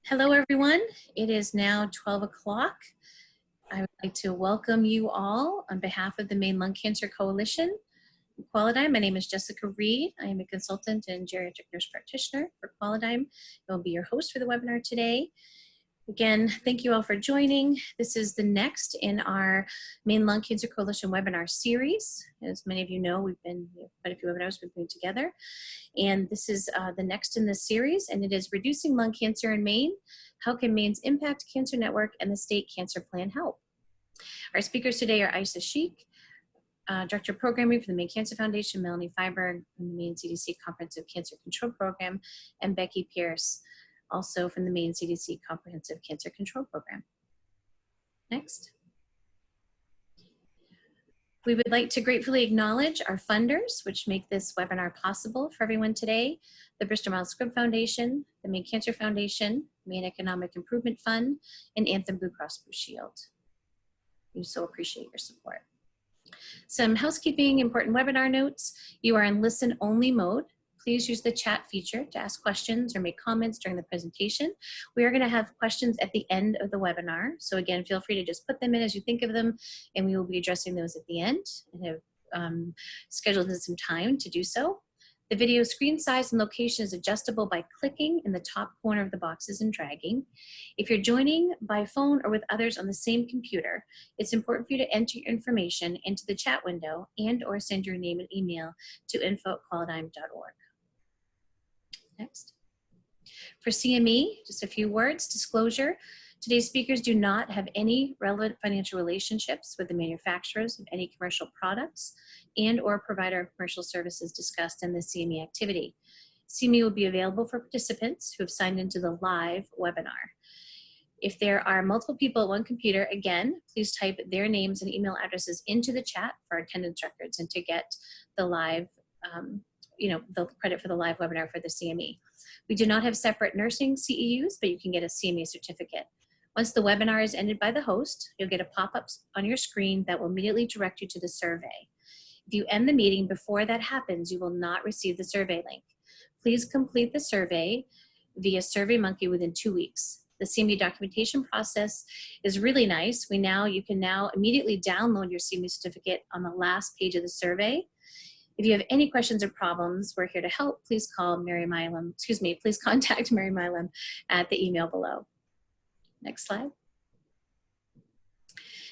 Hello, everyone. It is now 12 o'clock. I would like to welcome you all on behalf of the Maine Lung Cancer Coalition. Qualidigm. My name is Jessica Reed. I am a consultant and geriatric nurse practitioner for Qualidigm. I will be your host for the webinar today. Again, thank you all for joining. This is the next in our Maine Lung Cancer Coalition webinar series. As many of you know, we've been quite a few webinars we've been putting together. And this is the next in this series, and it is Reducing Lung Cancer in Maine. How can Maine's Impact Cancer Network and the State Cancer Plan help? Our speakers today are Aisha Sheikh, Director of Programming for the Maine Cancer Foundation, Melanie Feinberg from the Maine CDC Comprehensive Cancer Control Program, and Becky Pierce, also from the Maine CDC Comprehensive Cancer Control Program. Next. We would like to gratefully acknowledge our funders, which make this webinar possible for everyone today: the Bristol Myers Squibb Foundation, the Maine Cancer Foundation, Maine Economic Improvement Fund, and Anthem Blue Cross Blue Shield. We so appreciate your support. Some housekeeping important webinar notes. You are in listen-only mode. Please use the chat feature to ask questions or make comments during the presentation. We are going to have questions at the end of the webinar. So again, feel free to just put them in as you think of them, and we will be addressing those at the end and have scheduled in some time to do so. The video screen size and location is adjustable by clicking in the top corner of the boxes and dragging. If you're joining by phone or with others on the same computer, it's important for you to enter your information into the chat window and/or send your name and email to info@qualidigm.org. Next. For CME, just a few words. Disclosure: today's speakers do not have any relevant financial relationships with the manufacturers of any commercial products and/or provider of commercial services discussed in the CME activity. CME will be available for participants who have signed into the live webinar. If there are multiple people at one computer, again, please type their names and email addresses into the chat for attendance records and to get the live the credit for the live webinar for the CME. We do not have separate nursing CEUs, but you can get a CME certificate. Once the webinar is ended by the host, you'll get a pop-up on your screen that will immediately direct you to the survey. If you end the meeting before that happens, you will not receive the survey link. Please complete the survey via SurveyMonkey within 2 weeks. The CME documentation process is really nice. You can now immediately download your CME certificate on the last page of the survey. If you have any questions or problems, we're here to help. Please contact Mary Milam at the email below. Next slide.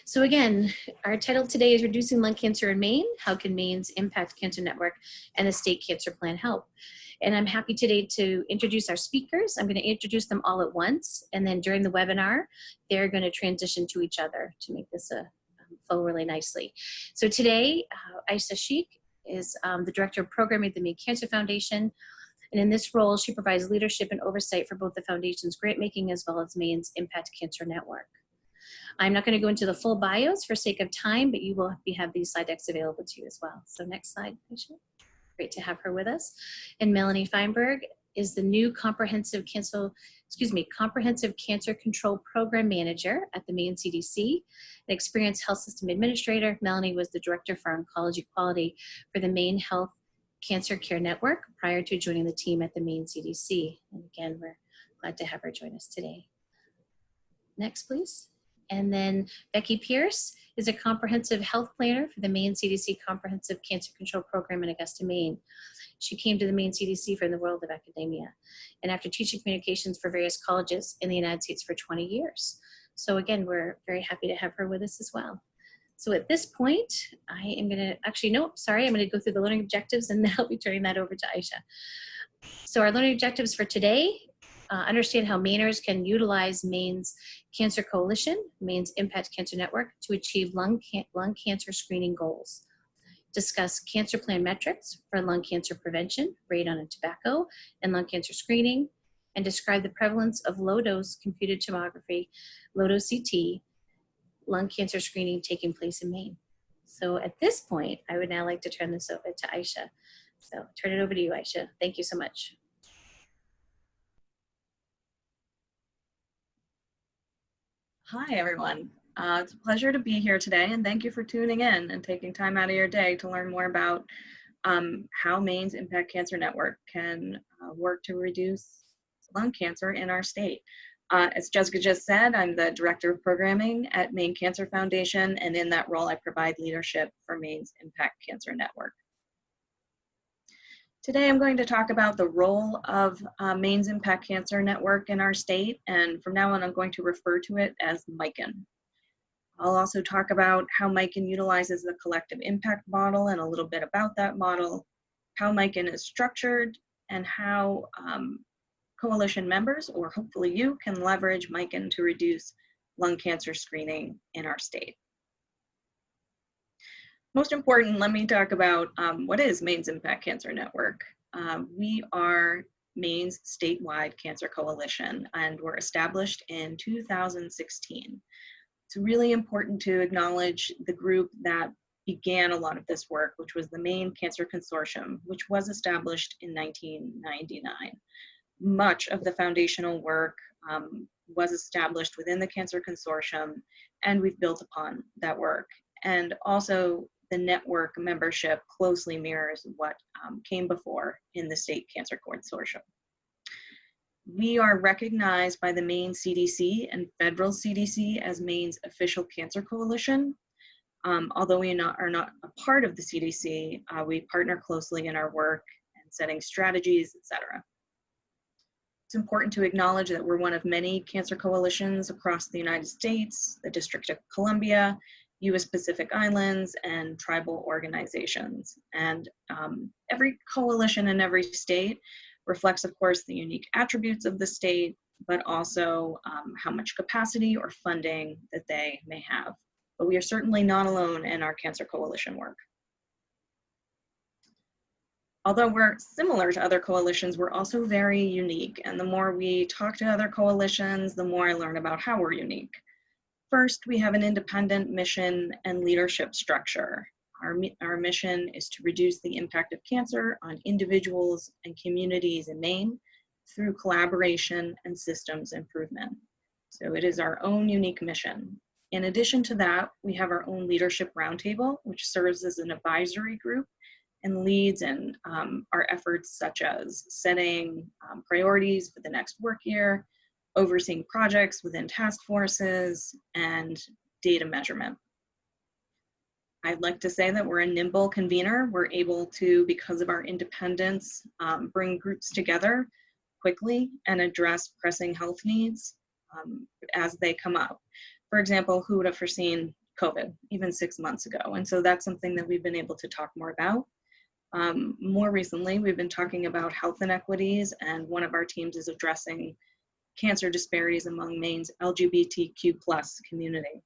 So again, our title today is Reducing Lung Cancer in Maine. How can Maine's Impact Cancer Network and the State Cancer Plan help? And I'm happy today to introduce our speakers. I'm going to introduce them all at once, and then during the webinar, they're going to transition to each other to make this flow really nicely. So today, Aisha Sheikh is the Director of Programming at the Maine Cancer Foundation. And in this role, she provides leadership and oversight for both the Foundation's grant making as well as Maine's Impact Cancer Network. I'm not going to go into the full bios for sake of time, but you will have these slide decks available to you as well. So next slide, Aisha. Great to have her with us. And Melanie Feinberg is the new Comprehensive Cancer Control Program Manager at the Maine CDC, an experienced health system administrator. Melanie was the Director for Oncology Quality for the Maine Health Cancer Care Network prior to joining the team at the Maine CDC. And again, we're glad to have her join us today. Next, please. And then Becky Pierce is a comprehensive health planner for the Maine CDC Comprehensive Cancer Control Program in Augusta, Maine. She came to the Maine CDC from the world of academia, and after teaching communications for various colleges in the United States for 20 years. So again, we're very happy to have her with us as well. So at this point, I am going to, I'm going to go through the learning objectives, and then I'll be turning that over to Aisha. So our learning objectives for today: understand how Mainers can utilize Maine's Cancer Coalition, Maine's Impact Cancer Network, to achieve lung cancer screening goals. Discuss cancer plan metrics for lung cancer prevention, radon and tobacco, and lung cancer screening, and describe the prevalence of low-dose computed tomography, low-dose CT, lung cancer screening taking place in Maine. So at this point, I would now like to turn this over to Aisha. So turn it over to you, Aisha. Thank you so much. Hi, everyone. It's a pleasure to be here today, and thank you for tuning in and taking time out of your day to learn more about how Maine's Impact Cancer Network can work to reduce lung cancer in our state. As Jessica just said, I'm the Director of Programming at Maine Cancer Foundation, and in that role, I provide leadership for Maine's Impact Cancer Network. Today, I'm going to talk about the role of Maine's Impact Cancer Network in our state, and from now on, I'm going to refer to it as MICAN. I'll also talk about how MICAN utilizes the collective impact model and a little bit about that model, how MICAN is structured, and how coalition members, or hopefully you, can leverage MICAN to reduce lung cancer screening in our state. Most important, let me talk about what is Maine's Impact Cancer Network. We are Maine's statewide cancer coalition, and were established in 2016. It's really important to acknowledge the group that began a lot of this work, which was the Maine Cancer Consortium, which was established in 1999. Much of the foundational work was established within the Cancer Consortium, and we've built upon that work. And also, the network membership closely mirrors what came before in the State Cancer Consortium. We are recognized by the Maine CDC and federal CDC as Maine's official cancer coalition. Although we are not a part of the CDC, we partner closely in our work and setting strategies, etc. It's important to acknowledge that we're one of many cancer coalitions across the United States, the District of Columbia, U.S. Pacific Islands, and tribal organizations. And every coalition in every state reflects, of course, the unique attributes of the state, but also how much capacity or funding that they may have. But we are certainly not alone in our cancer coalition work. Although we're similar to other coalitions, we're also very unique. And the more we talk to other coalitions, the more I learn about how we're unique. First, we have an independent mission and leadership structure. Our mission is to reduce the impact of cancer on individuals and communities in Maine through collaboration and systems improvement. So it is our own unique mission. In addition to that, we have our own leadership roundtable, which serves as an advisory group and leads in our efforts such as setting priorities for the next work year, overseeing projects within task forces, and data measurement. I'd like to say that we're a nimble convener. We're able to, because of our independence, bring groups together quickly and address pressing health needs as they come up. For example, who would have foreseen COVID even 6 months ago? And so that's something that we've been able to talk more about. More recently, we've been talking about health inequities, and one of our teams is addressing cancer disparities among Maine's LGBTQ+ community.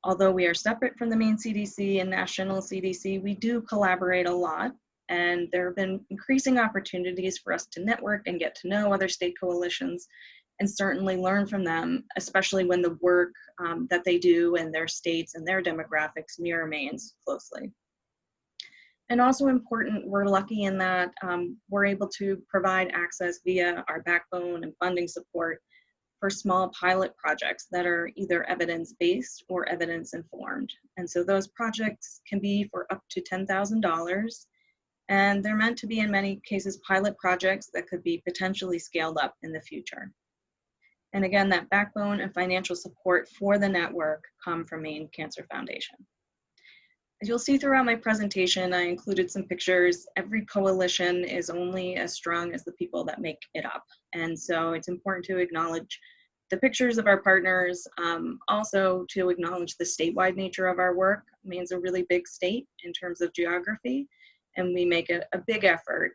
Although we are separate from the Maine CDC and national CDC, we do collaborate a lot, and there have been increasing opportunities for us to network and get to know other state coalitions, and certainly learn from them, especially when the work that they do in their states and their demographics mirror Maine's closely. And also important, we're lucky in that we're able to provide access via our backbone and funding support for small pilot projects that are either evidence-based or evidence-informed. And so those projects can be for up to $10,000, and they're meant to be, in many cases, pilot projects that could be potentially scaled up in the future. And again, that backbone and financial support for the network come from Maine Cancer Foundation. As you'll see throughout my presentation, I included some pictures. Every coalition is only as strong as the people that make it up. And so it's important to acknowledge the pictures of our partners, also to acknowledge the statewide nature of our work. Maine's a really big state in terms of geography, and we make a big effort,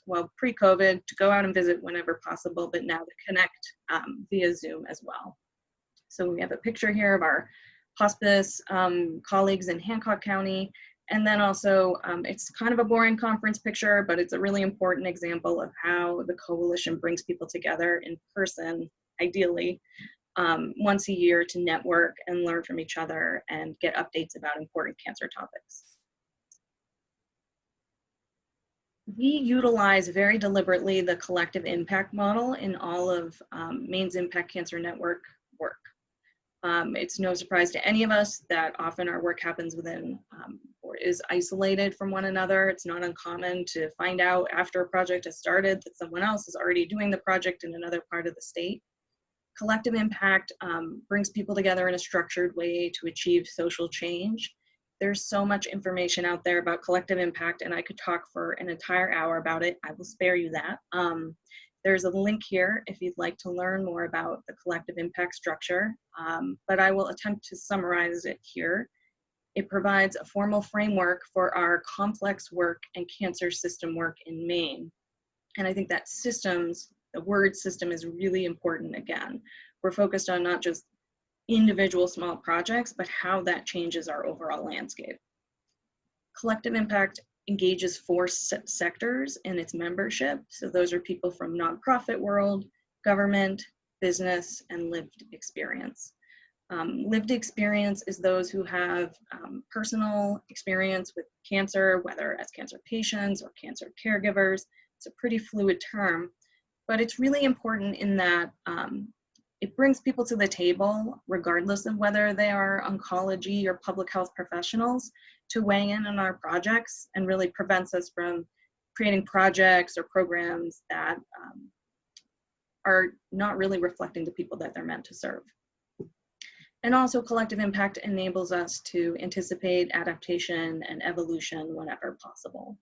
well, pre-COVID, to go out and visit whenever possible, but now to connect via Zoom as well. So we have a picture here of our hospice colleagues in Hancock County. And then also, it's kind of a boring conference picture, but it's a really important example of how the coalition brings people together in person, ideally, once a year to network and learn from each other and get updates about important cancer topics. We utilize very deliberately the collective impact model in all of Maine's Impact Cancer Network work. It's no surprise to any of us that often our work happens within or is isolated from one another. It's not uncommon to find out after a project has started that someone else is already doing the project in another part of the state. Collective impact brings people together in a structured way to achieve social change. There's so much information out there about collective impact, and I could talk for an entire hour about it. I will spare you that. There's a link here if you'd like to learn more about the collective impact structure, but I will attempt to summarize it here. It provides a formal framework for our complex work and cancer system work in Maine. And I think that systems, the word system, is really important again. We're focused on not just individual small projects, but how that changes our overall landscape. Collective impact engages 4 sectors in its membership. So those are people from nonprofit world, government, business, and lived experience. Lived experience is those who have personal experience with cancer, whether as cancer patients or cancer caregivers. It's a pretty fluid term, but it's really important in that it brings people to the table, regardless of whether they are oncology or public health professionals, to weigh in on our projects, and really prevents us from creating projects or programs that are not really reflecting the people that they're meant to serve. And also, collective impact enables us to anticipate adaptation and evolution whenever possible.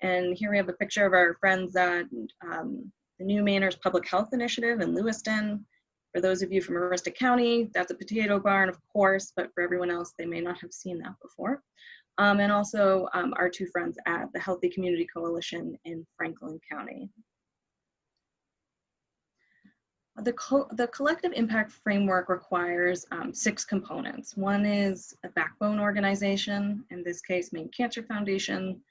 And here we have a picture of our friends at the New Mainers Public Health Initiative in Lewiston. For those of you from Aroostook County, that's a potato barn, of course, but for everyone else, they may not have seen that before. And also our 2 friends at the Healthy Community Coalition in Franklin County. The collective impact framework requires 6 components. One is a backbone organization, in this case, Maine Cancer Foundation,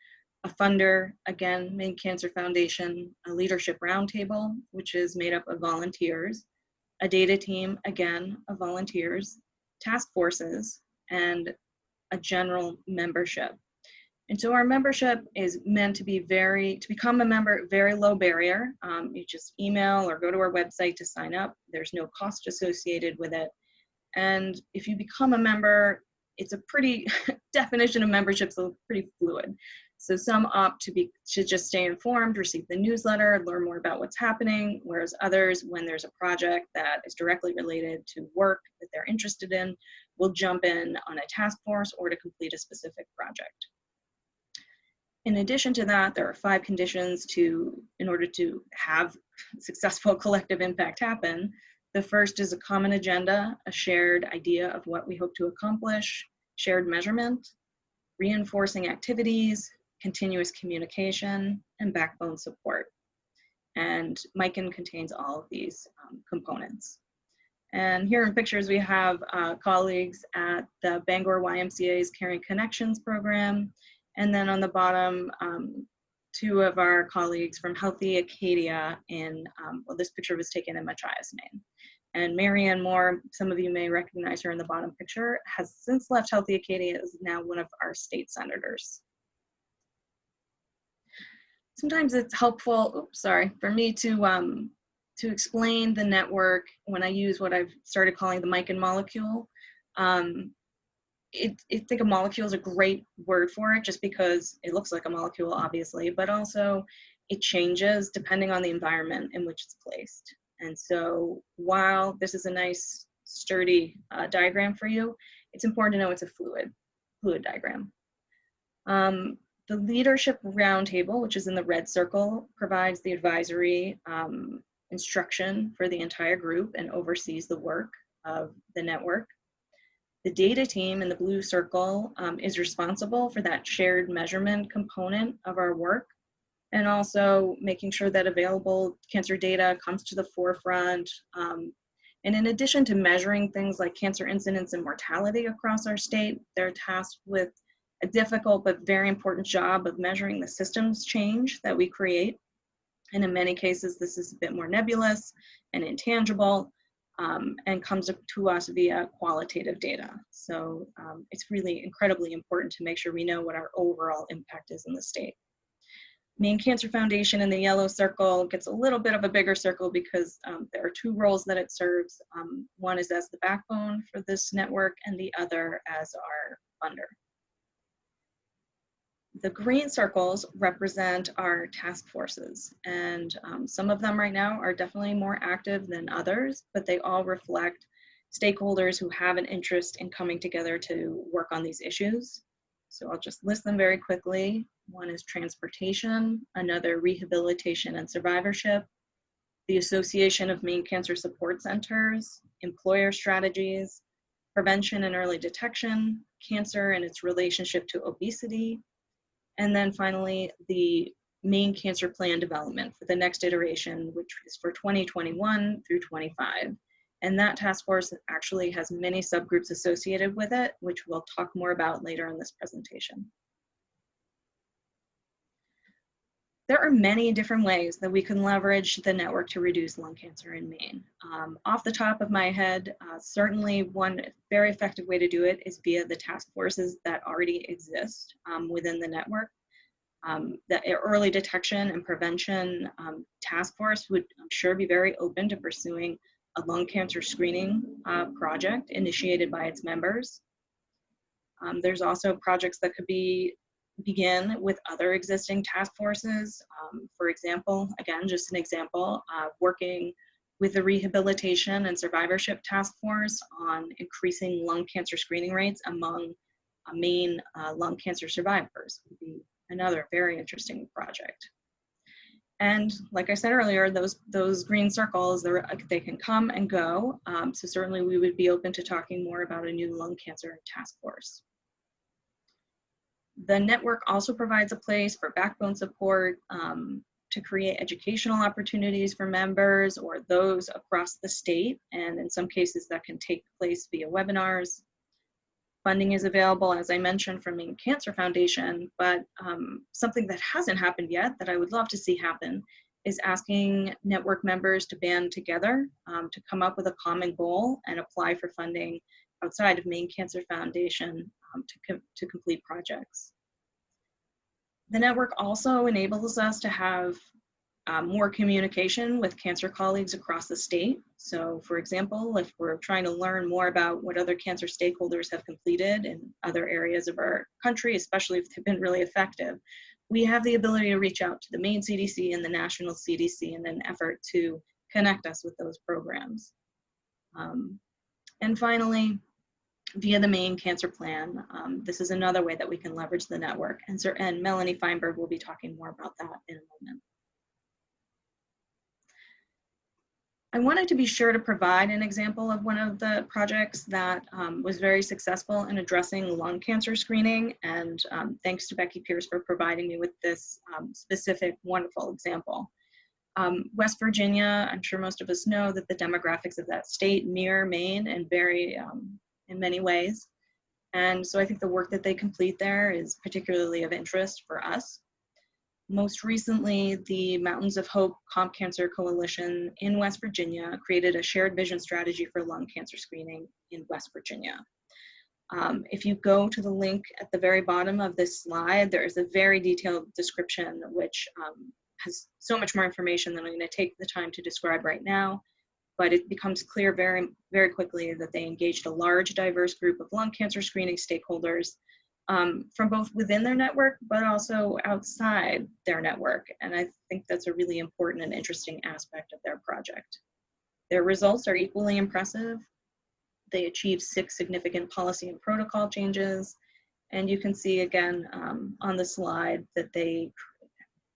a funder, again, Maine Cancer Foundation, a leadership roundtable, which is made up of volunteers, a data team, again, of volunteers, task forces, and a general membership. And so our membership is meant to be to become a member, very low barrier. You just email or go to our website to sign up. There's no cost associated with it. And if you become a member, it's a pretty, definition of membership is pretty fluid. So some opt to just stay informed, receive the newsletter, learn more about what's happening, whereas others, when there's a project that is directly related to work that they're interested in, will jump in on a task force or to complete a specific project. In addition to that, there are 5 conditions in order to have successful collective impact happen. The first is a common agenda, a shared idea of what we hope to accomplish, shared measurement, reinforcing activities, continuous communication, and backbone support. And MICAN contains all of these components. And here in pictures, we have colleagues at the Bangor YMCA's Caring Connections program. And then on the bottom, 2 of our colleagues from Healthy Acadia well, this picture was taken in Machias, Maine. And Marianne Moore, some of you may recognize her in the bottom picture, has since left Healthy Acadia, is now one of our state senators. Sometimes it's helpful, for me to explain the network when I use what I've started calling the MICAN molecule. I think a molecule is a great word for it, just because it looks like a molecule, obviously, but also it changes depending on the environment in which it's placed. And so while this is a nice, sturdy diagram for you, it's important to know it's a fluid diagram. The leadership roundtable, which is in the red circle, provides the advisory instruction for the entire group and oversees the work of the network. The data team in the blue circle is responsible for that shared measurement component of our work, and also making sure that available cancer data comes to the forefront. And in addition to measuring things like cancer incidence and mortality across our state, they're tasked with a difficult but very important job of measuring the systems change that we create. And in many cases, this is a bit more nebulous and intangible, and comes to us via qualitative data. So it's really incredibly important to make sure we know what our overall impact is in the state. Maine Cancer Foundation in the yellow circle gets a little bit of a bigger circle because there are 2 roles that it serves. One is as the backbone for this network, and the other as our funder. The green circles represent our task forces, and some of them right now are definitely more active than others, but they all reflect stakeholders who have an interest in coming together to work on these issues. So I'll just list them very quickly. One is transportation, another rehabilitation and survivorship, the Association of Maine Cancer Support Centers, employer strategies, prevention and early detection, cancer and its relationship to obesity, and then finally, the Maine Cancer Plan development for the next iteration, which is for 2021 through 25. And that task force actually has many subgroups associated with it, which we'll talk more about later in this presentation. There are many different ways that we can leverage the network to reduce lung cancer in Maine. Off the top of my head, certainly one very effective way to do it is via the task forces that already exist within the network. The early detection and prevention task force would, I'm sure, be very open to pursuing a lung cancer screening project initiated by its members. There's also projects that could begin with other existing task forces. For example, again, just an example, working with the Rehabilitation and Survivorship Task Force on increasing lung cancer screening rates among Maine lung cancer survivors would be another very interesting project. And like I said earlier, those green circles, they can come and go. So certainly we would be open to talking more about a new lung cancer task force. The network also provides a place for backbone support to create educational opportunities for members or those across the state. And in some cases that can take place via webinars. Funding is available, as I mentioned, from Maine Cancer Foundation, but something that hasn't happened yet that I would love to see happen is asking network members to band together to come up with a common goal and apply for funding outside of Maine Cancer Foundation to complete projects. The network also enables us to have more communication with cancer colleagues across the state. So for example, if we're trying to learn more about what other cancer stakeholders have completed in other areas of our country, especially if they've been really effective, we have the ability to reach out to the Maine CDC and the National CDC in an effort to connect us with those programs. And finally, via the Maine Cancer Plan, this is another way that we can leverage the network. And Melanie Feinberg will be talking more about that in a moment. I wanted to be sure to provide an example of one of the projects that was very successful in addressing lung cancer screening, and thanks to Becky Pierce for providing me with this specific wonderful example. West Virginia, I'm sure most of us know that the demographics of that state mirror Maine and vary in many ways. And so I think the work that they complete there is particularly of interest for us. Most recently, the Mountains of Hope Comp Cancer Coalition in West Virginia created a shared vision strategy for lung cancer screening in West Virginia. If you go to the link at the very bottom of this slide, there is a very detailed description which has so much more information than I'm going to take the time to describe right now. But it becomes clear very, very quickly that they engaged a large, diverse group of lung cancer screening stakeholders from both within their network, but also outside their network. And I think that's a really important and interesting aspect of their project. Their results are equally impressive. They achieved 6 significant policy and protocol changes. And you can see again on the slide that they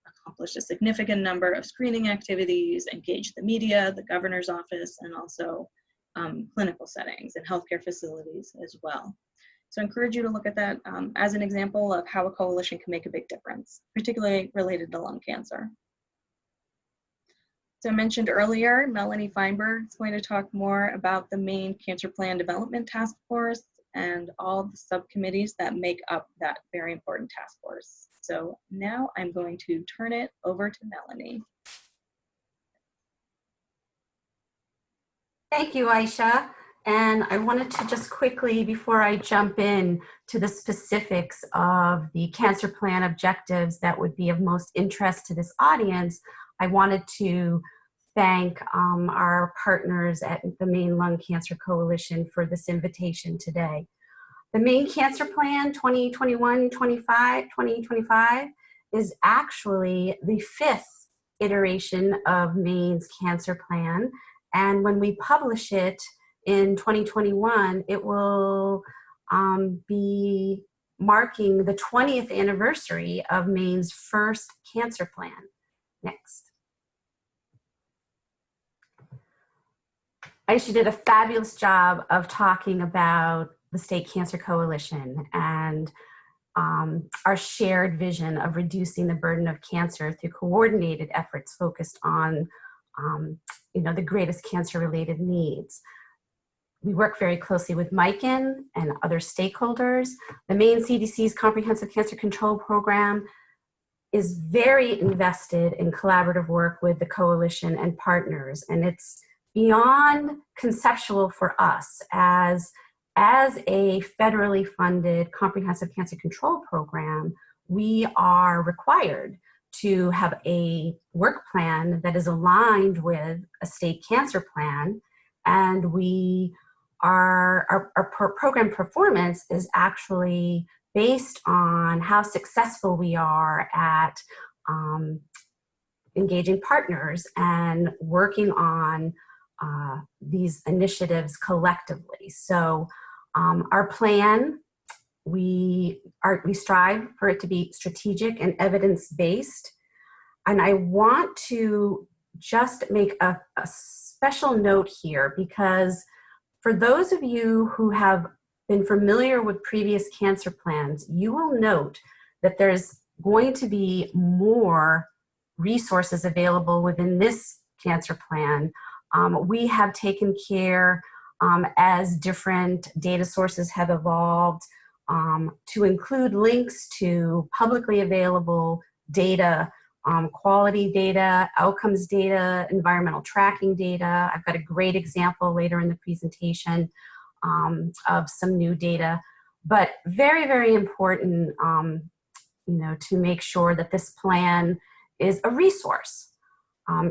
accomplished a significant number of screening activities, engaged the media, the governor's office, and also clinical settings and healthcare facilities as well. So I encourage you to look at that as an example of how a coalition can make a big difference, particularly related to lung cancer. So I mentioned earlier, Melanie Feinberg is going to talk more about the Maine Cancer Plan Development Task Force and all the subcommittees that make up that very important task force. So now I'm going to turn it over to Melanie. Thank you, Aisha. And I wanted to just quickly, before I jump in to the specifics of the cancer plan objectives that would be of most interest to this audience, I wanted to thank our partners at the Maine Lung Cancer Coalition for this invitation today. The Maine Cancer Plan 2021-2025 is actually the 5th iteration of Maine's Cancer Plan. And when we publish it in 2021, it will be marking the 20th anniversary of Maine's first cancer plan. Next. Aisha did a fabulous job of talking about the State Cancer Coalition and our shared vision of reducing the burden of cancer through coordinated efforts focused on the greatest cancer-related needs. We work very closely with MICAN and other stakeholders. The Maine CDC's Comprehensive Cancer Control Program is very invested in collaborative work with the coalition and partners, and it's beyond conceptual for us as a federally funded comprehensive cancer control program. We are required to have a work plan that is aligned with a state cancer plan, and our program performance is actually based on how successful we are at engaging partners and working on these initiatives collectively. So our plan, we strive for it to be strategic and evidence-based. And I want to just make a special note here, because for those of you who have been familiar with previous cancer plans, you will note that there's going to be more resources available within this cancer plan. We have taken care, as different data sources have evolved, to include links to publicly available data, quality data, outcomes data, environmental tracking data. I've got a great example later in the presentation of some new data, but very, very important, to make sure that this plan is a resource.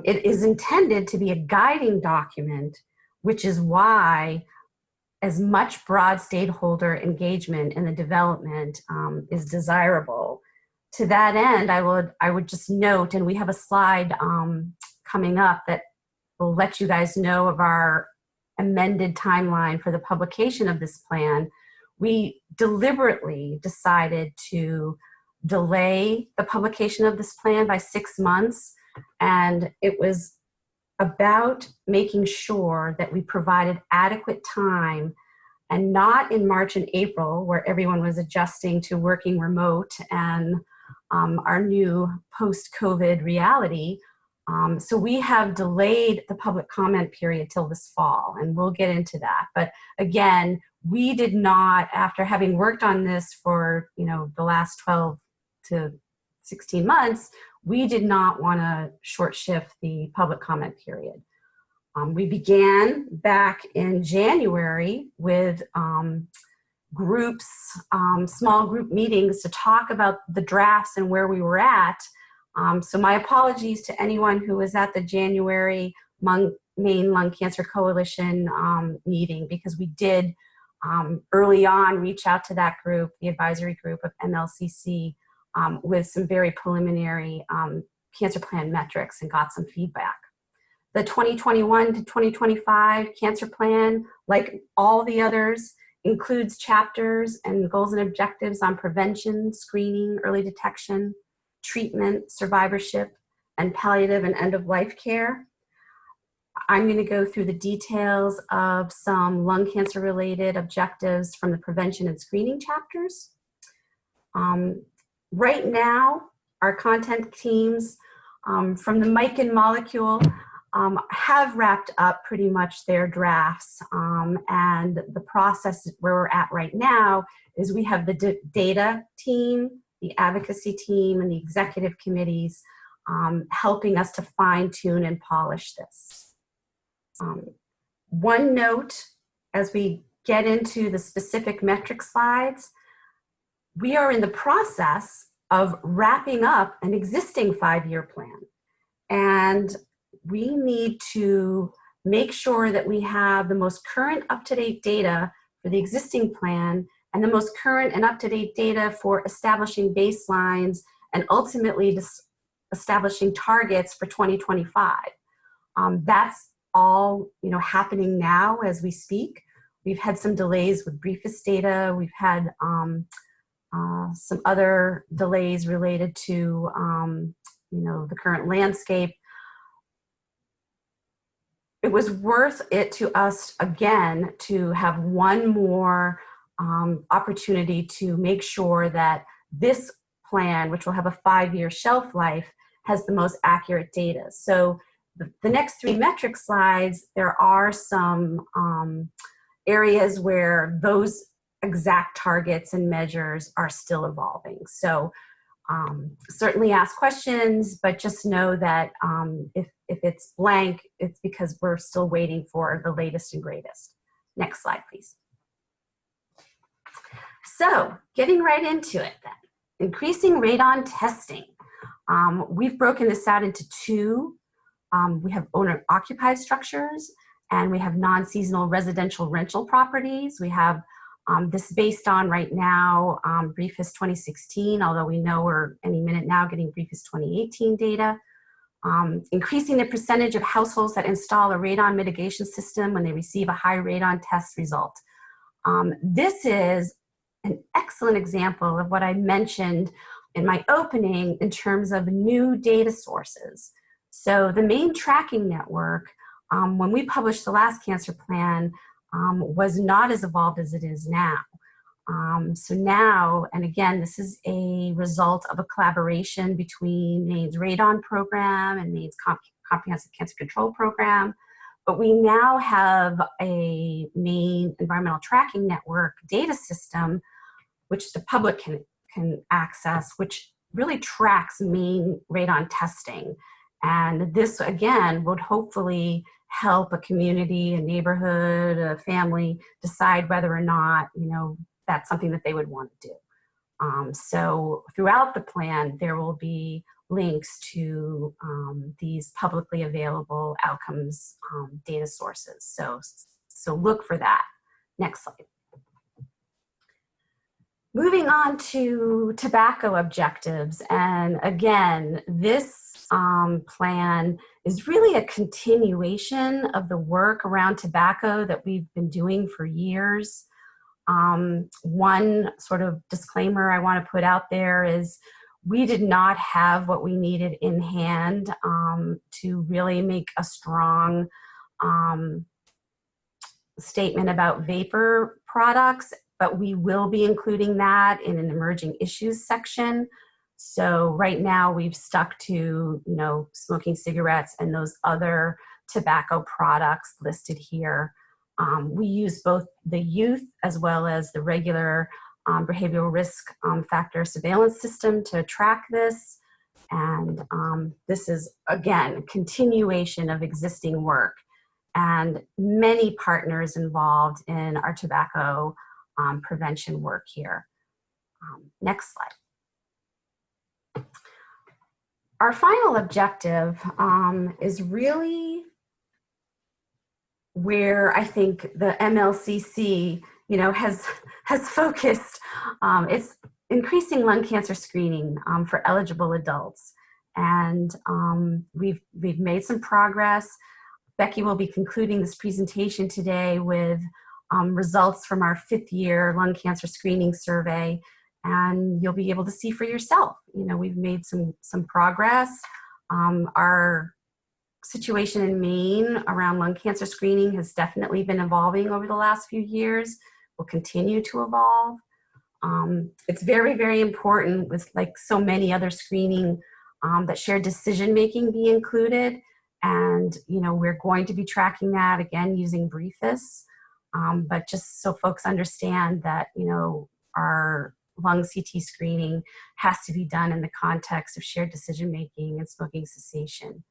It is intended to be a guiding document, which is why as much broad stakeholder engagement in the development is desirable. To that end, I would just note, and we have a slide coming up that will let you guys know of our amended timeline for the publication of this plan. We deliberately decided to delay the publication of this plan by 6 months, and it was about making sure that we provided adequate time, and not in March and April where everyone was adjusting to working remote and our new post-COVID reality. So we have delayed the public comment period till this fall, and we'll get into that. But again, we did not, after having worked on this for the last 12 to 16 months, we did not want to short shift the public comment period. We began back in January with groups, small group meetings to talk about the drafts and where we were at. So my apologies to anyone who was at the January Maine Lung Cancer Coalition meeting, because we did early on reach out to that group, the advisory group of MLCC, with some very preliminary cancer plan metrics and got some feedback. The 2021 to 2025 cancer plan, like all the others, includes chapters and goals and objectives on prevention, screening, early detection, treatment, survivorship, and palliative and end-of-life care. I'm going to go through the details of some lung cancer-related objectives from the prevention and screening chapters. Right now, our content teams from the MICAN molecule have wrapped up pretty much their drafts, and the process where we're at right now is we have the data team, the advocacy team, and the executive committees helping us to fine-tune and polish this. One note, as we get into the specific metric slides, we are in the process of wrapping up an existing 5-year plan, and we need to make sure that we have the most current up-to-date data for the existing plan and the most current and up-to-date data for establishing baselines and ultimately establishing targets for 2025. That's all happening now as we speak. We've had some delays with briefest data. We've had some other delays related to the current landscape. It was worth it to us, again, to have one more opportunity to make sure that this plan, which will have a 5-year shelf life, has the most accurate data. So the next 3 metric slides, there are some areas where those exact targets and measures are still evolving. So certainly ask questions, but just know that if it's blank, it's because we're still waiting for the latest and greatest. Next slide, please. So getting right into it then. Increasing radon testing. We've broken this out into 2. We have owner-occupied structures, and we have non-seasonal residential rental properties. We have this based on right now briefest 2016, although we know we're any minute now getting briefest 2018 data. Increasing the percentage of households that install a radon mitigation system when they receive a high radon test result. This is an excellent example of what I mentioned in my opening in terms of new data sources. So the Maine tracking network, when we published the last cancer plan, was not as evolved as it is now. So now, and again, this is a result of a collaboration between Maine's Radon program and Maine's Comprehensive Cancer Control program. But we now have a Maine Environmental Tracking Network data system, which the public can access, which really tracks Maine radon testing. And this, again, would hopefully help a community, a neighborhood, a family decide whether or not, that's something that they would want to do. So throughout the plan, there will be links to these publicly available outcomes data sources. So look for that. Next slide. Moving on to tobacco objectives. And again, this plan is really a continuation of the work around tobacco that we've been doing for years. One sort of disclaimer I want to put out there is we did not have what we needed in hand to really make a strong statement about vapor products, but we will be including that in an emerging issues section. So right now we've stuck to, smoking cigarettes and those other tobacco products listed here. We use both the youth as well as the regular behavioral risk factor surveillance system to track this. And this is, again, a continuation of existing work and many partners involved in our tobacco prevention work here. Next slide. Our final objective is really where I think the MLCC, has focused. It's increasing lung cancer screening for eligible adults, and we've made some progress. Becky will be concluding this presentation today with results from our 5th year lung cancer screening survey, and you'll be able to see for yourself. We've made some progress. Our situation in Maine around lung cancer screening has definitely been evolving over the last few years, will continue to evolve. It's very, very important with like so many other screening that shared decision-making be included. And, we're going to be tracking that again using briefest. But just so folks understand that, our lung CT screening has to be done in the context of shared decision-making and smoking cessation.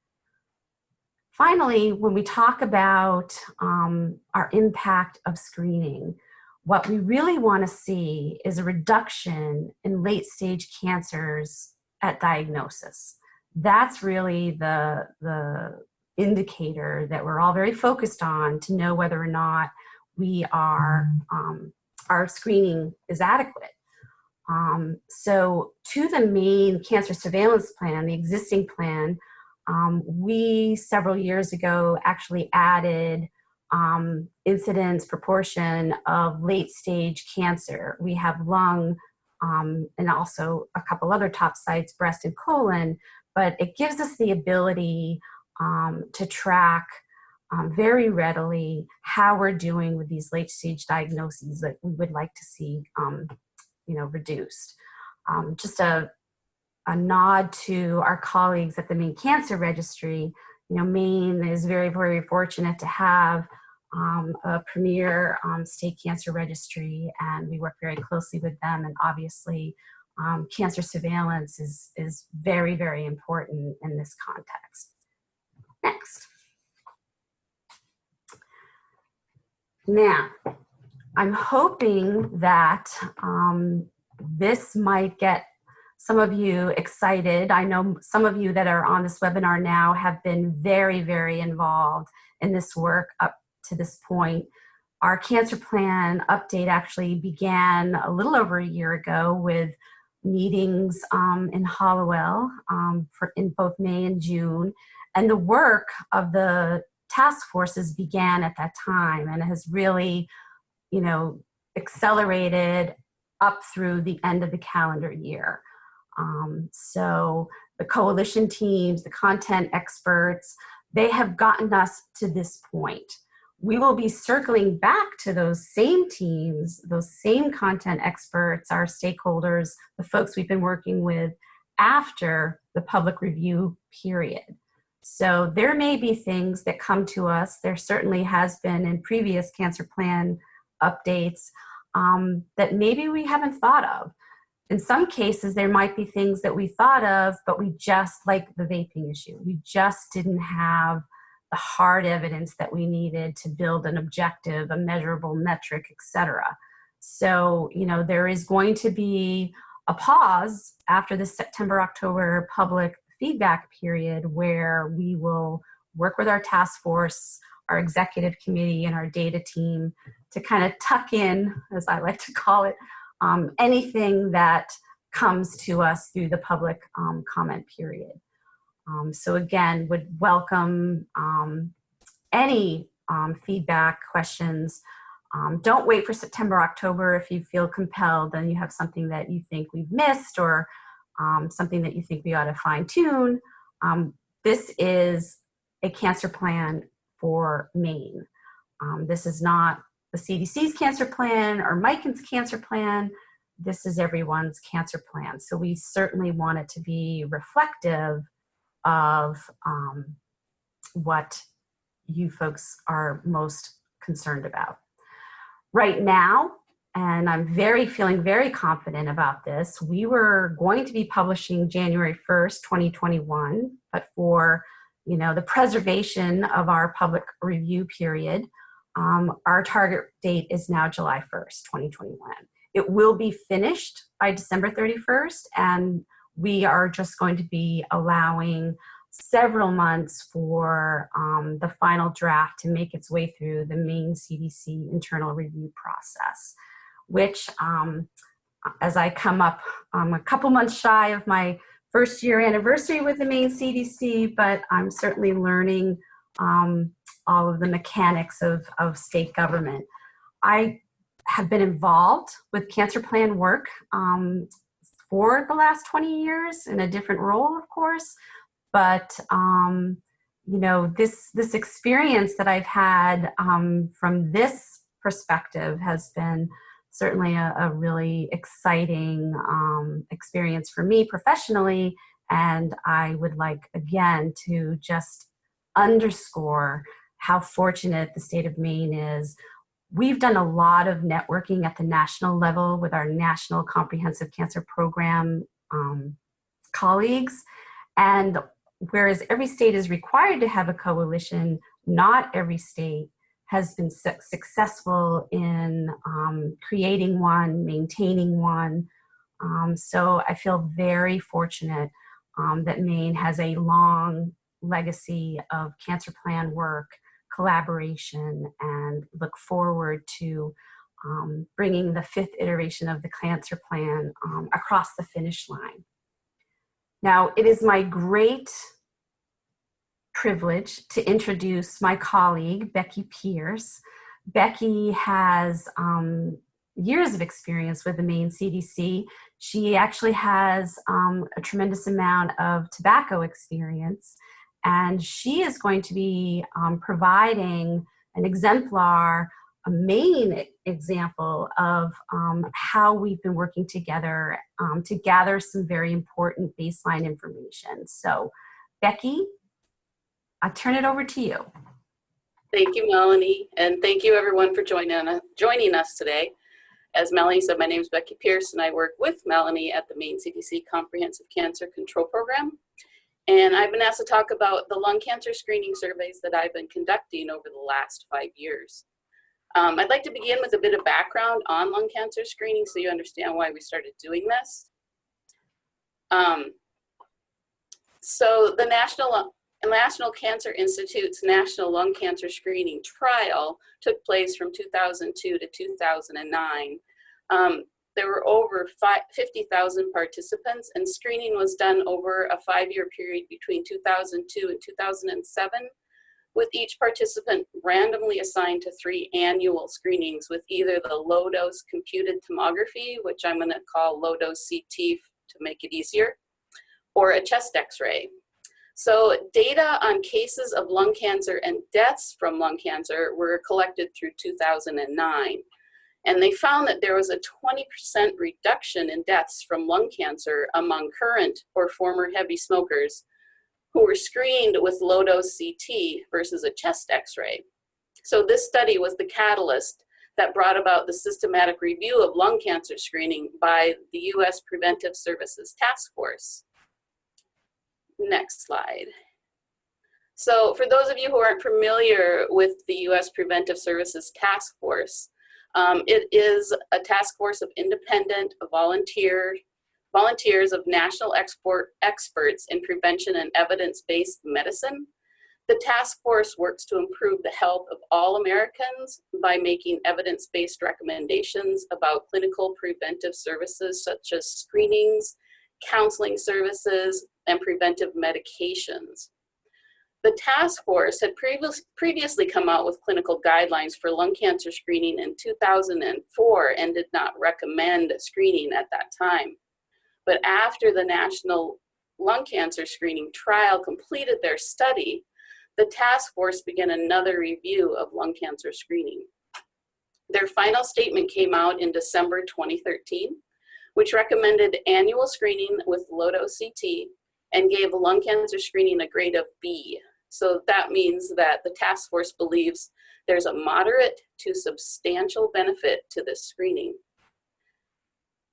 Finally, when we talk about our impact of screening, what we really want to see is a reduction in late-stage cancers at diagnosis. That's really the indicator that we're all very focused on to know whether or not we are our screening is adequate. So to the Maine Cancer Surveillance Plan, the existing plan, we several years ago actually added incidence proportion of late stage cancer. We have lung and also a couple other top sites, breast and colon, but it gives us the ability to track very readily how we're doing with these late stage diagnoses that we would like to see reduced. Just a nod to our colleagues at the Maine Cancer Registry. Maine is very, very fortunate to have a premier state cancer registry, and we work very closely with them. And obviously, cancer surveillance is very, very important in this context. Next. Now, I'm hoping that this might get some of you excited. I know some of you that are on this webinar now have been very, very involved in this work up to this point. Our cancer plan update actually began a little over a year ago with meetings in Hollowell in both May and June. And the work of the task forces began at that time and has really, accelerated up through the end of the calendar year. So the coalition teams, the content experts, they have gotten us to this point. We will be circling back to those same teams, those same content experts, our stakeholders, the folks we've been working with after the public review period. So there may be things that come to us. There certainly has been in previous cancer plan updates that maybe we haven't thought of. In some cases, there might be things that we thought of, but we just, like the vaping issue, we just didn't have the hard evidence that we needed to build an objective, a measurable metric, etc. So, there is going to be a pause after the September-October public feedback period where we will work with our task force, our executive committee, and our data team to kind of tuck in, as I like to call it, anything that comes to us through the public comment period. So again, would welcome any feedback, questions. Don't wait for September, October. If you feel compelled, then you have something that you think we've missed or something that you think we ought to fine tune. This is a cancer plan for Maine. This is not the CDC's cancer plan or Mike's cancer plan. This is everyone's cancer plan. So we certainly want it to be reflective of what you folks are most concerned about. Right now, and I'm feeling very confident about this, we were going to be publishing January 1st, 2021, but for the preservation of our public review period, our target date is now July 1st, 2021. It will be finished by December 31st, and we are just going to be allowing several months for the final draft to make its way through the Maine CDC internal review process, which, as I come up, I'm a couple months shy of my first year anniversary with the Maine CDC, but I'm certainly learning all of the mechanics of state government. I have been involved with cancer plan work for the last 20 years in a different role, of course, but this experience that I've had from this perspective has been certainly a really exciting experience for me professionally, and I would like again to just underscore how fortunate the state of Maine is. We've done a lot of networking at the national level with our National Comprehensive Cancer Program colleagues, and whereas every state is required to have a coalition, not every state has been successful in creating one, maintaining one. So I feel very fortunate that Maine has a long legacy of cancer plan work, collaboration, and look forward to bringing the 5th iteration of the cancer plan across the finish line. Now, it is my great privilege to introduce my colleague, Becky Pierce. Becky has years of experience with the Maine CDC. She actually has a tremendous amount of tobacco experience, and she is going to be providing an exemplar, a Maine example of how we've been working together to gather some very important baseline information. So, Becky, I'll turn it over to you. Thank you, Melanie, and thank you everyone for joining us today. As Melanie said, my name is Becky Pierce, and I work with Melanie at the Maine CDC Comprehensive Cancer Control Program. And I've been asked to talk about the lung cancer screening surveys that I've been conducting over the last 5 years. I'd like to begin with a bit of background on lung cancer screening so you understand why we started doing this. So the National Cancer Institute's National Lung Cancer Screening Trial took place from 2002 to 2009. There were over 50,000 participants, and screening was done over a 5-year period between 2002 and 2007, with each participant randomly assigned to 3 annual screenings with either the low-dose computed tomography, which I'm going to call low-dose CT to make it easier, or a chest X-ray. So data on cases of lung cancer and deaths from lung cancer were collected through 2009. And they found that there was a 20% reduction in deaths from lung cancer among current or former heavy smokers who were screened with low-dose CT versus a chest X-ray. So this study was the catalyst that brought about the systematic review of lung cancer screening by the U.S. Preventive Services Task Force. Next slide. So for those of you who aren't familiar with the U.S. Preventive Services Task Force, it is a task force of independent volunteers of national experts in prevention and evidence-based medicine. The task force works to improve the health of all Americans by making evidence-based recommendations about clinical preventive services such as screenings, counseling services, and preventive medications. The task force had previously come out with clinical guidelines for lung cancer screening in 2004 and did not recommend screening at that time. But after the National Lung Cancer Screening Trial completed their study, the task force began another review of lung cancer screening. Their final statement came out in December 2013, which recommended annual screening with low-dose CT and gave lung cancer screening a grade of B. So that means that the task force believes there's a moderate to substantial benefit to this screening.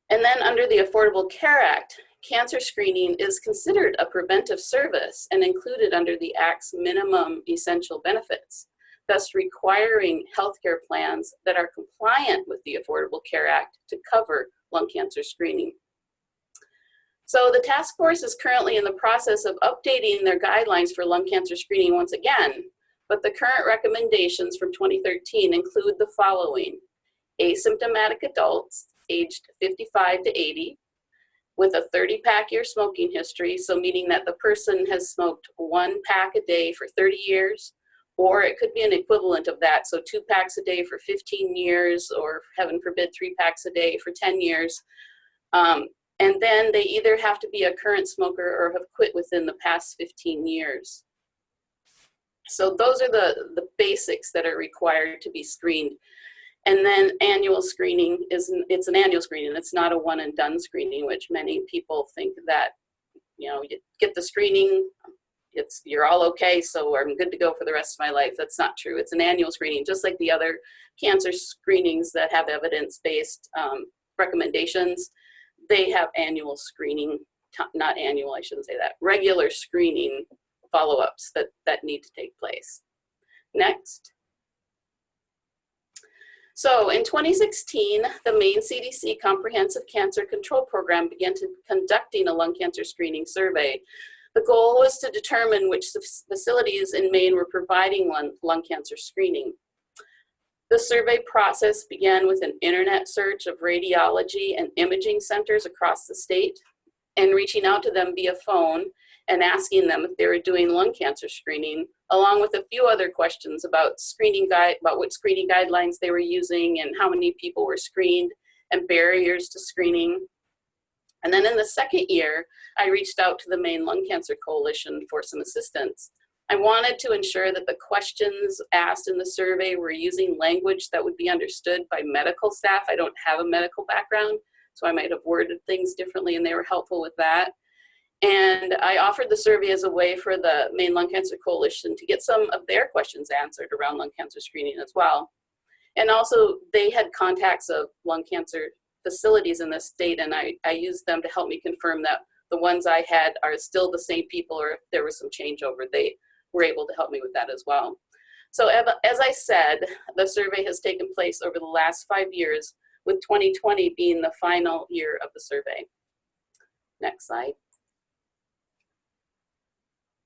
And then under the Affordable Care Act, cancer screening is considered a preventive service and included under the Act's minimum essential benefits, thus requiring healthcare plans that are compliant with the Affordable Care Act to cover lung cancer screening. So the task force is currently in the process of updating their guidelines for lung cancer screening once again, but the current recommendations from 2013 include the following: asymptomatic adults aged 55 to 80 with a 30-pack year smoking history, so meaning that the person has smoked 1 pack a day for 30 years, or it could be an equivalent of that, so 2 packs a day for 15 years, or heaven forbid 3 packs a day for 10 years. And then they either have to be a current smoker or have quit within the past 15 years. So those are the basics that are required to be screened. And then annual screening it's an annual screening. It's not a one and done screening, which many people think that, you know, you get the screening, you're all okay, so I'm good to go for the rest of my life. That's not true. It's an annual screening, just like the other cancer screenings that have evidence-based recommendations. They have annual screening, not annual, I shouldn't say that, regular screening follow-ups that need to take place. Next. So in 2016, the Maine CDC Comprehensive Cancer Control Program began conducting a lung cancer screening survey. The goal was to determine which facilities in Maine were providing lung cancer screening. The survey process began with an internet search of radiology and imaging centers across the state and reaching out to them via phone and asking them if they were doing lung cancer screening, along with a few other questions about what screening guidelines they were using and how many people were screened and barriers to screening. And then in the second year, I reached out to the Maine Lung Cancer Coalition for some assistance. I wanted to ensure that the questions asked in the survey were using language that would be understood by medical staff. I don't have a medical background, so I might have worded things differently, and they were helpful with that. And I offered the survey as a way for the Maine Lung Cancer Coalition to get some of their questions answered around lung cancer screening as well. And also, they had contacts of lung cancer facilities in the state, and I used them to help me confirm that the ones I had are still the same people, or if there was some changeover, they were able to help me with that as well. So as I said, the survey has taken place over the last 5 years, with 2020 being the final year of the survey. Next slide.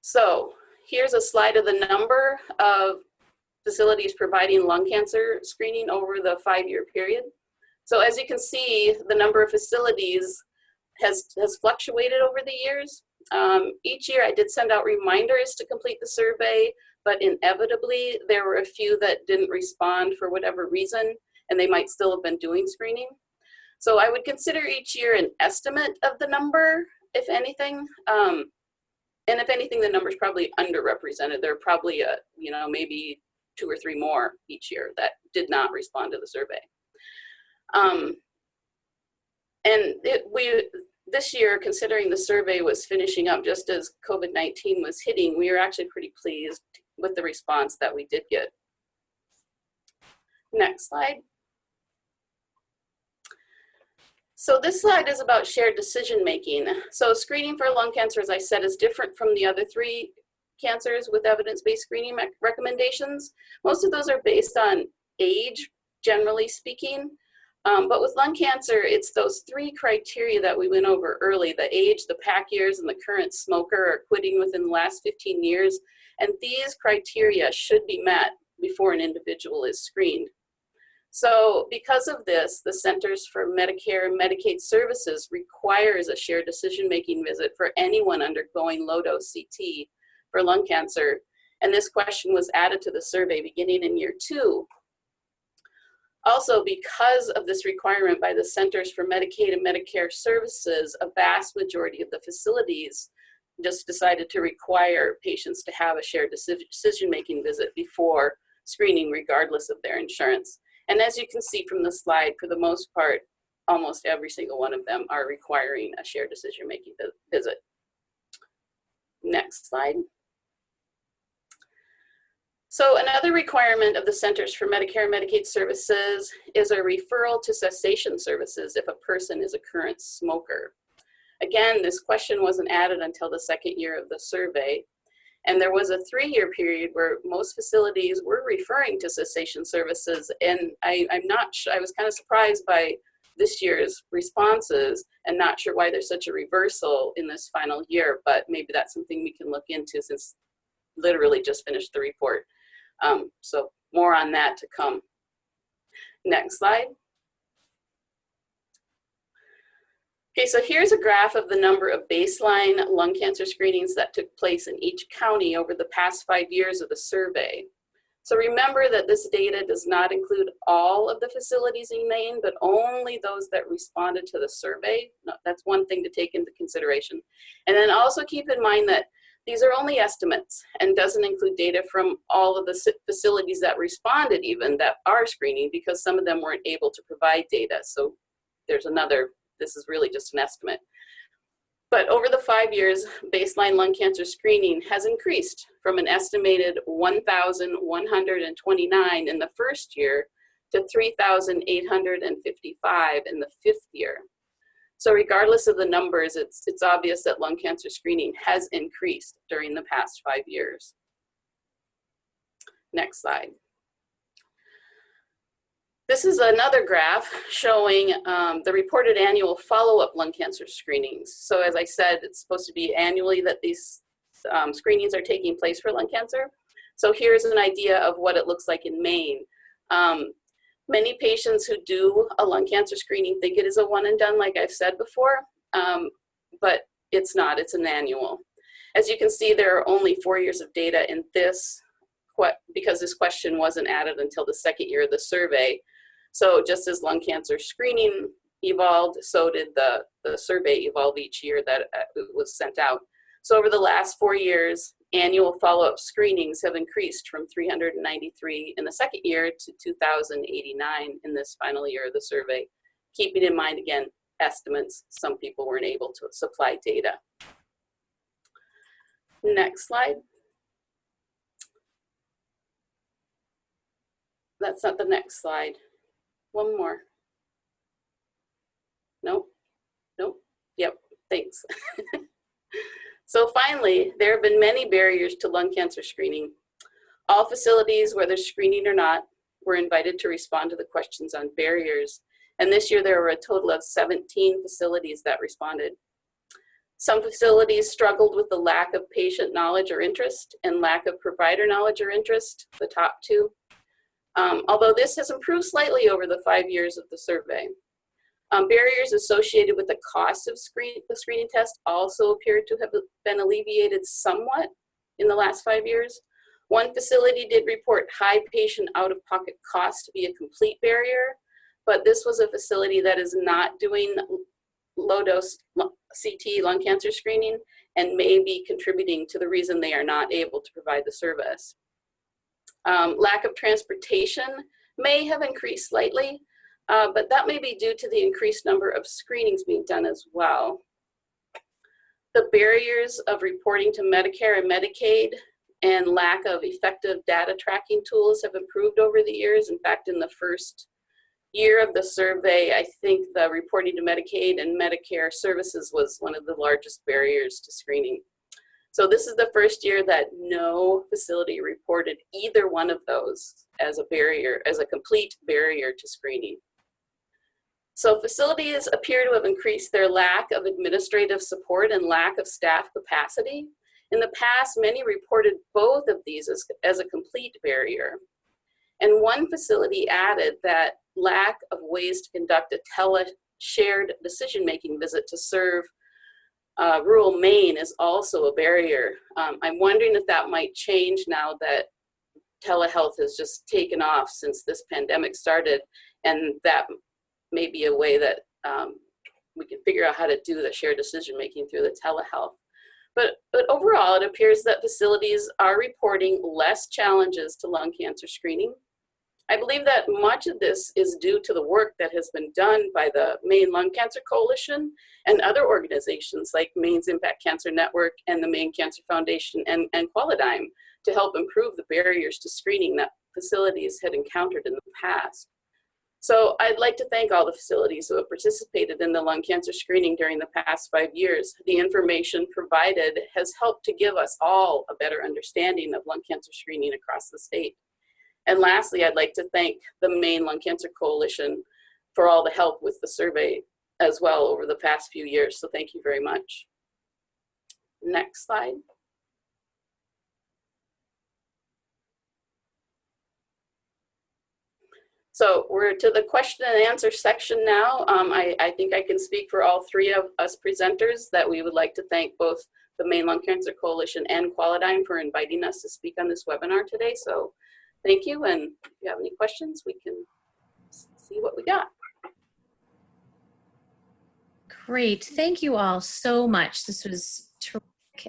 So here's a slide of the number of facilities providing lung cancer screening over the 5-year period. So as you can see, the number of facilities has fluctuated over the years. Each year I did send out reminders to complete the survey, but inevitably there were a few that didn't respond for whatever reason, and they might still have been doing screening. So I would consider each year an estimate of the number, if anything. And if anything, the number's probably underrepresented. There are probably, maybe 2 or 3 more each year that did not respond to the survey. This year, considering the survey was finishing up just as COVID-19 was hitting, we were actually pretty pleased with the response that we did get. Next slide. So this slide is about shared decision-making. So screening for lung cancer, as I said, is different from the other 3 cancers with evidence-based screening recommendations. Most of those are based on age, generally speaking. But with lung cancer, it's those 3 criteria that we went over early: the age, the PAC years, and the current smoker or quitting within the last 15 years. And these criteria should be met before an individual is screened. So because of this, the Centers for Medicare and Medicaid Services requires a shared decision-making visit for anyone undergoing low-dose CT for lung cancer. And this question was added to the survey beginning in year 2. Also, because of this requirement by the Centers for Medicaid and Medicare Services, a vast majority of the facilities just decided to require patients to have a shared decision-making visit before screening, regardless of their insurance. And as you can see from the slide, for the most part, almost every single one of them are requiring a shared decision-making visit. Next slide. So another requirement of the Centers for Medicare and Medicaid Services is a referral to cessation services if a person is a current smoker. Again, this question wasn't added until the 2nd year of the survey. And there was a 3-year period where most facilities were referring to cessation services. And I'm not sure, I was kind of surprised by this year's responses and not sure why there's such a reversal in this final year, but maybe that's something we can look into since literally just finished the report. So more on that to come. Next slide. Okay, so here's a graph of the number of baseline lung cancer screenings that took place in each county over the past 5 years of the survey. So remember that this data does not include all of the facilities in Maine, but only those that responded to the survey. No, that's one thing to take into consideration. And then also keep in mind that these are only estimates and doesn't include data from all of the facilities that responded even that are screening, because some of them weren't able to provide data. So there's another, this is really just an estimate. But over the 5 years, baseline lung cancer screening has increased from an estimated 1,129 in the first year to 3,855 in the 5th year. So regardless of the numbers, it's obvious that lung cancer screening has increased during the past 5 years. Next slide. This is another graph showing the reported annual follow-up lung cancer screenings. So as I said, it's supposed to be annually that these screenings are taking place for lung cancer. So here's an idea of what it looks like in Maine. Many patients who do a lung cancer screening think it is a one and done, like I've said before, but it's not, it's an annual. As you can see, there are only 4 years of data in this, because this question wasn't added until the second year of the survey. So just as lung cancer screening evolved, so did the survey evolve each year that it was sent out. So over the last 4 years, annual follow-up screenings have increased from 393 in the second year to 2,089 in this final year of the survey. Keeping in mind, again, estimates, some people weren't able to supply data. Next slide. That's not the next slide. One more. Nope, nope, yep, thanks. So finally, there have been many barriers to lung cancer screening. All facilities, whether screening or not, were invited to respond to the questions on barriers. And this year there were a total of 17 facilities that responded. Some facilities struggled with the lack of patient knowledge or interest and lack of provider knowledge or interest, the top two. Although this has improved slightly over the 5 years of the survey. Barriers associated with the cost of the screening test also appear to have been alleviated somewhat in the last 5 years. One facility did report high patient out-of-pocket costs to be a complete barrier, but this was a facility that is not doing low-dose CT lung cancer screening and may be contributing to the reason they are not able to provide the service. Lack of transportation may have increased slightly, but that may be due to the increased number of screenings being done as well. The barriers of reporting to Medicare and Medicaid and lack of effective data tracking tools have improved over the years. In fact, in the first year of the survey, I think the reporting to Medicaid and Medicare services was one of the largest barriers to screening. So this is the first year that no facility reported either one of those as a barrier, as a complete barrier to screening. So facilities appear to have increased their lack of administrative support and lack of staff capacity. In the past, many reported both of these as a complete barrier. And one facility added that lack of ways to conduct a tele-shared decision-making visit to serve rural Maine is also a barrier. I'm wondering if that might change now that telehealth has just taken off since this pandemic started, and that may be a way that we can figure out how to do the shared decision-making through the telehealth. But overall, it appears that facilities are reporting less challenges to lung cancer screening. I believe that much of this is due to the work that has been done by the Maine Lung Cancer Coalition and other organizations like Maine's Impact Cancer Network and the Maine Cancer Foundation and Qualidigm to help improve the barriers to screening that facilities had encountered in the past. So I'd like to thank all the facilities who have participated in the lung cancer screening during the past 5 years. The information provided has helped to give us all a better understanding of lung cancer screening across the state. And lastly, I'd like to thank the Maine Lung Cancer Coalition for all the help with the survey as well over the past few years. So thank you very much. Next slide. So we're to the question and answer section now. I think I can speak for all three of us presenters that we would like to thank both the Maine Lung Cancer Coalition and Qualidigm for inviting us to speak on this webinar today. So thank you, and if you have any questions, we can see what we got. Great, thank you all so much. This was terrific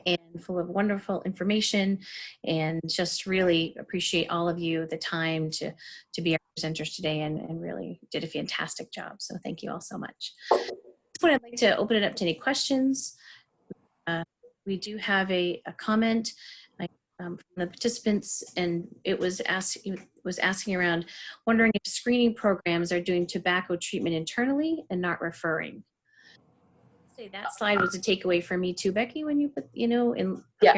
and full of wonderful information, and just really appreciate all of you, the time to be our presenters today, and really did a fantastic job. So thank you all so much. At this point, I'd like to open it up to any questions. We do have a comment from the participants, and it was asking around, wondering if screening programs are doing tobacco treatment internally and not referring. Say that slide was a takeaway for me too, Becky, when you put, Yeah,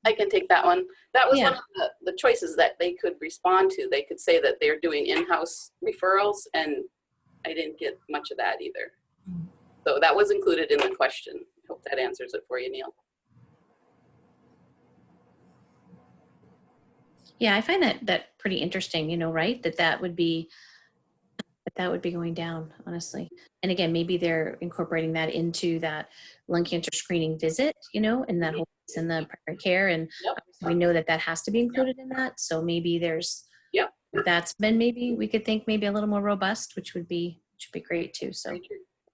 I can take that one. That was one of the choices that they could respond to. They could say that they're doing in-house referrals, and I didn't get much of that either. So that was included in the question. I hope that answers it for you, Neil. Yeah, I find that pretty interesting, you know, right? That would be going down, honestly. And again, maybe they're incorporating that into that lung cancer screening visit, you know, and that whole piece in the primary care. And Yep. obviously we know that that has to be included in that. So maybe there's, Yep. that's been, maybe we could think maybe a little more robust, which should be great too. So,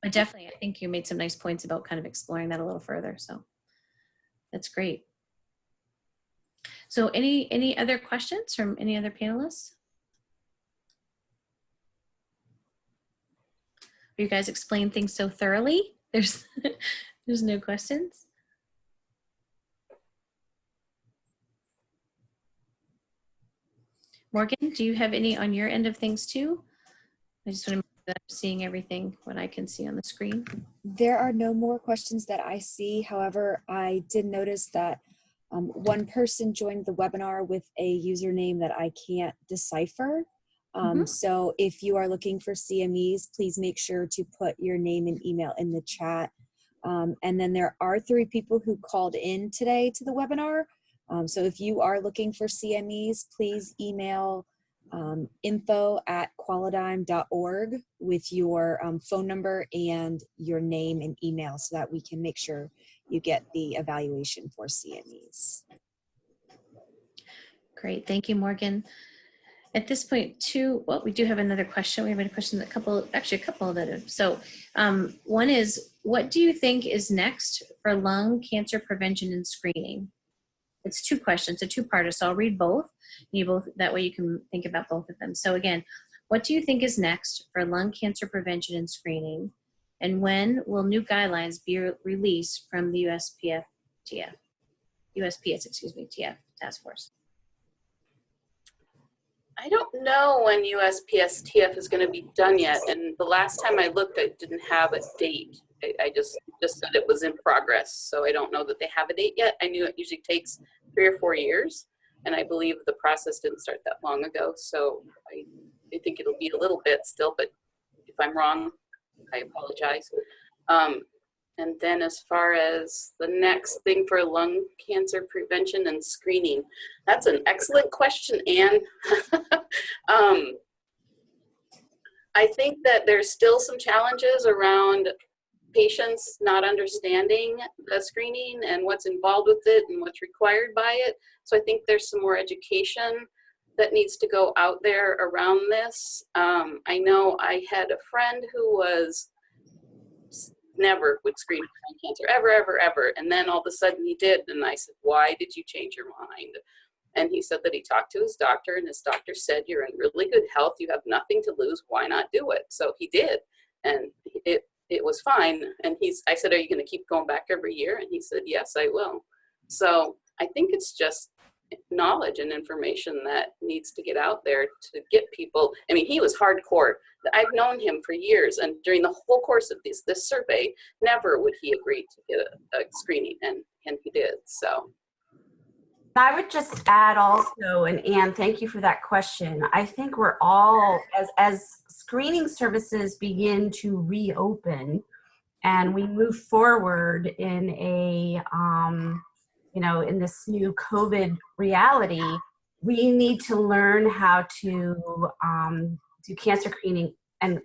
but definitely, I think you made some nice points about kind of exploring that a little further. So that's great. So any other questions from any other panelists? You guys explain things so thoroughly. There's no questions. Morgan, do you have any on your end of things too? I just want to make sure that I'm seeing everything, what I can see on the screen. There are no more questions that I see. However, I did notice that one person joined the webinar with a username that I can't decipher. So if you are looking for CMEs, please make sure to put your name and email in the chat. And then there are 3 people who called in today to the webinar. So if you are looking for CMEs, please email info@qualidigm.org with your phone number and your name and email so that we can make sure you get the evaluation for CMEs. Great, thank you, Morgan. At this point too, well, we do have another question. We have a question, actually a couple that have, so one is, what do you think is next for lung cancer prevention and screening? It's 2 questions, a 2-parter, so I'll read both. That way you can think about both of them. So again, what do you think is next for lung cancer prevention and screening? And when will new guidelines be released from the USPS task force? I don't know when USPSTF is going to be done yet, and the last time I looked, I didn't have a date. I just said it was in progress, so I don't know that they have a date yet. I knew it usually takes 3 or 4 years, and I believe the process didn't start that long ago, so I think it'll be a little bit still, but if I'm wrong, I apologize. And then as far as the next thing for lung cancer prevention and screening, that's an excellent question, Anne. I think that there's still some challenges around patients not understanding the screening and what's involved with it and what's required by it. So I think there's some more education that needs to go out there around this. I know I had a friend who was never would screen for lung cancer, ever. And then all of a sudden he did. And I said, why did you change your mind? And he said that he talked to his doctor, and his doctor said, you're in really good health. You have nothing to lose. Why not do it? So he did. And it was fine. And I said, are you going to keep going back every year? And he said, yes, I will. So I think it's just knowledge and information that needs to get out there to get people. I mean, he was hardcore. I've known him for years, and during the whole course of this survey, never would he agree to get a screening, and he did. So I would just add also, and Anne, thank you for that question. I think we're all, as screening services begin to reopen and we move forward in a in this new COVID reality, we need to learn how to do cancer screening and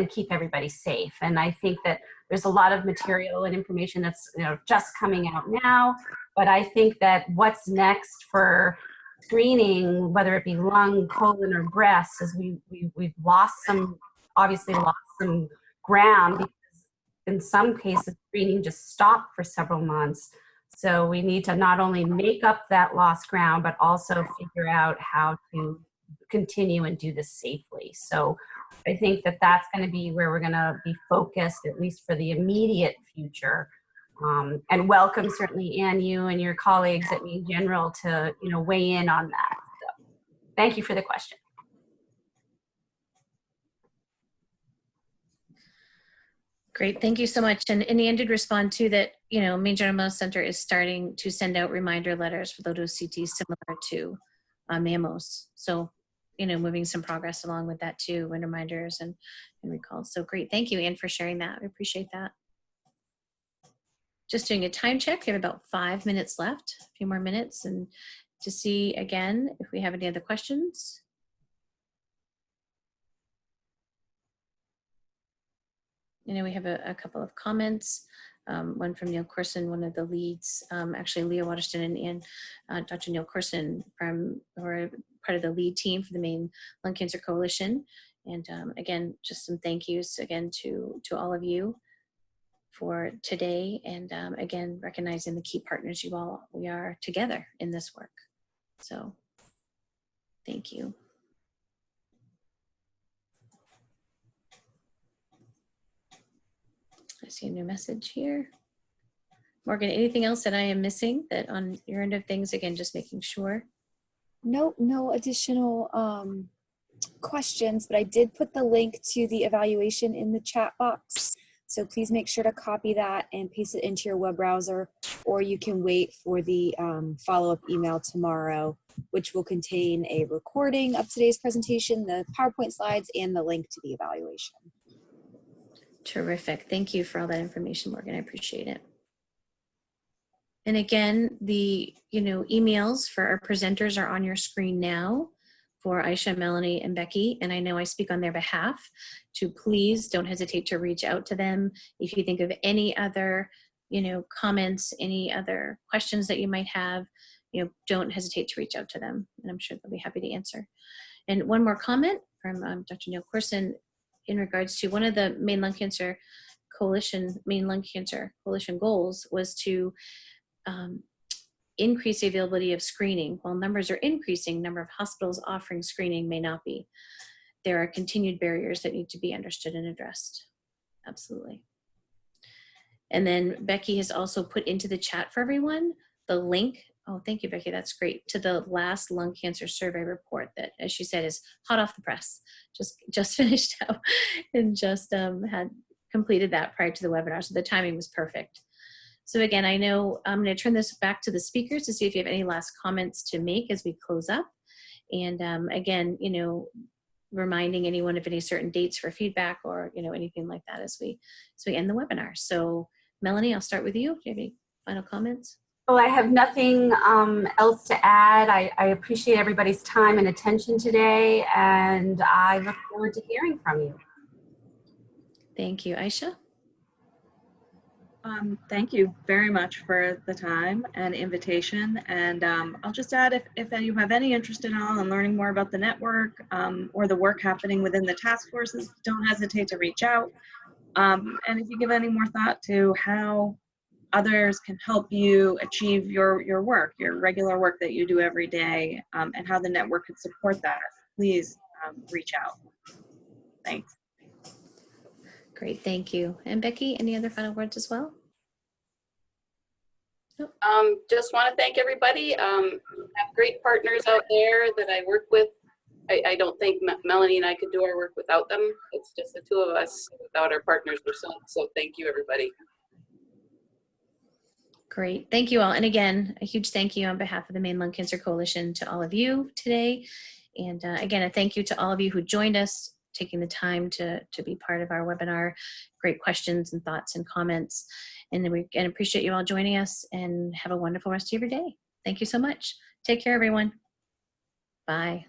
keep everybody safe. And I think that there's a lot of material and information that's just coming out now, but I think that what's next for screening, whether it be lung, colon, or breast, is we've obviously lost some ground, because in some cases screening just stopped for several months. So we need to not only make up that lost ground, but also figure out how to continue and do this safely. So I think that that's going to be where we're going to be focused, at least for the immediate future. And welcome, certainly, Anne, you and your colleagues at Maine General to weigh in on that. So, thank you for the question. Great, thank you so much. And Anne did respond to that, Maine General Medical Center is starting to send out reminder letters for those CTs similar to mammos. So, moving some progress along with that too, and reminders and recalls. So great, thank you, Anne, for sharing that. We appreciate that. Just doing a time check, we have about 5 minutes left, a few more minutes. And to see again if we have any other questions. You know, we have a couple of comments, one from Neil Corson, one of the leads, actually Leah Waterston and Dr. Neil Corson who are part of the lead team for the Maine Lung Cancer Coalition. And again, just some thank yous again to all of you for today. And again, recognizing the key partners we are together in this work. So thank you. I see a new message here. Morgan, anything else that I am missing that on your end of things? Again, just making sure. Nope, no additional questions, but I did put the link to the evaluation in the chat box. So please make sure to copy that and paste it into your web browser, or you can wait for the follow-up email tomorrow, which will contain a recording of today's presentation, the PowerPoint slides, and the link to the evaluation. Terrific. Thank you for all that information, Morgan. I appreciate it. And again, the emails for our presenters are on your screen now for Aisha, Melanie, and Becky. And I know I speak on their behalf to please don't hesitate to reach out to them. If you think of any other, comments, any other questions that you might have, don't hesitate to reach out to them. And I'm sure they'll be happy to answer. And one more comment from Dr. Neil Corson in regards to one of the Maine Lung Cancer Coalition goals was to increase the availability of screening. While numbers are increasing, number of hospitals offering screening may not be. There are continued barriers that need to be understood and addressed. Absolutely. And then Becky has also put into the chat for everyone the link. Oh, thank you, Becky. That's great. To the last lung cancer survey report that, as she said, is hot off the press. Just finished out and just had completed that prior to the webinar. So the timing was perfect. So again, I know I'm going to turn this back to the speakers to see if you have any last comments to make as we close up. And again, reminding anyone of any certain dates for feedback or, anything like that as we end the webinar. So Melanie, I'll start with you. Do you have any final comments? Well, I have nothing else to add. I appreciate everybody's time and attention today, and I look forward to hearing from you. Thank you. Aisha? Thank you very much for the time and invitation. And I'll just add, if you have any interest at all in learning more about the network or the work happening within the task forces, don't hesitate to reach out. And if you give any more thought to how others can help you achieve your work, your regular work that you do every day, and how the network could support that, please reach out. Thanks. Great, thank you. And Becky, any other final words as well? Nope. Just want to thank everybody. I have great partners out there that I work with. I don't think Melanie and I could do our work without them. It's just the two of us. Without our partners, so thank you, everybody. Great, thank you all. And again, a huge thank you on behalf of the Maine Lung Cancer Coalition to all of you today. And again, a thank you to all of you who joined us, taking the time to be part of our webinar. Great questions and thoughts and comments. And we appreciate you all joining us, and have a wonderful rest of your day. Thank you so much. Take care, everyone. Bye.